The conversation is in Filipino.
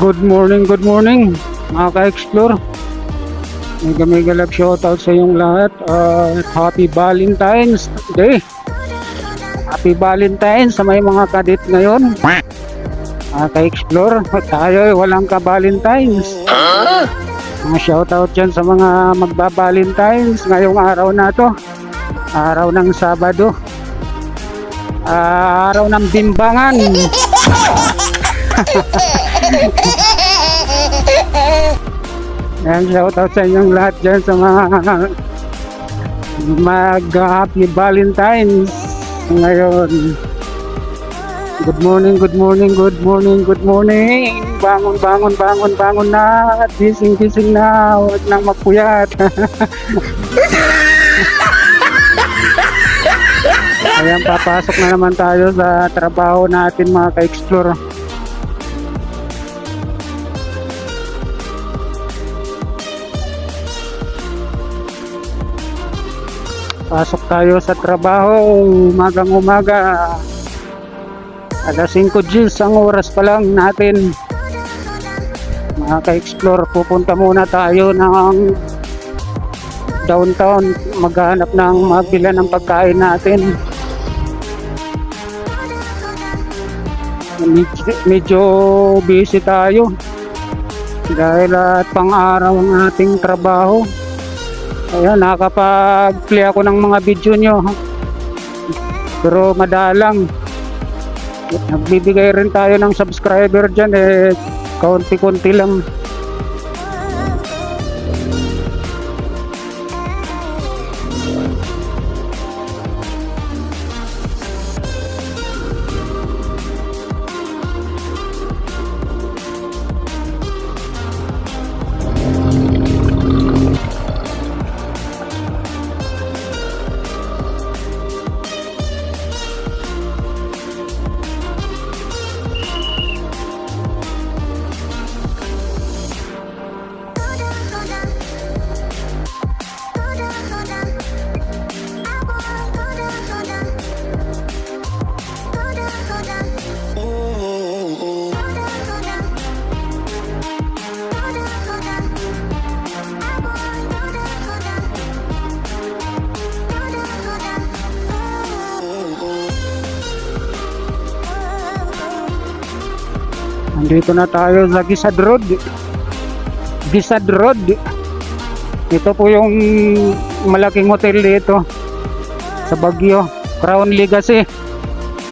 Good morning mga ka-explore. Mega love shoutout sa iyong lahat. Happy Valentine's Day. Happy Valentine's sa may mga kadit ngayon. Mga ka-explore, tayo walang ka-Valentine's. Mga shoutout dyan sa mga magba-Valentine's ngayong araw na to. Araw ng Sabado. Araw ng bimbangan. Yan, shoutout sa inyong lahat dyan sa mga mag-happy Valentine's ngayon. Good morning. Bangon na. Gising na. Huwag nang magpuyat. Ayan, papasok na naman tayo sa trabaho natin mga ka-explore. Pasok tayo sa trabaho, umagang-umaga. Alas 5 Gs ang oras pa lang natin. Mga ka-explore, pupunta muna tayo ng downtown, maghanap ng mabila ng pagkain natin. Medyo busy tayo dahil pang-araw ang ating trabaho. Ayan, nakakapag-play ako ng mga video nyo, pero madalang. Nagbibigay rin tayo ng subscriber dyan, kaunti-kunti lang. Dito na tayo sa Gisad Road. Ito po yung malaking hotel dito sa Baguio, Crown Legacy.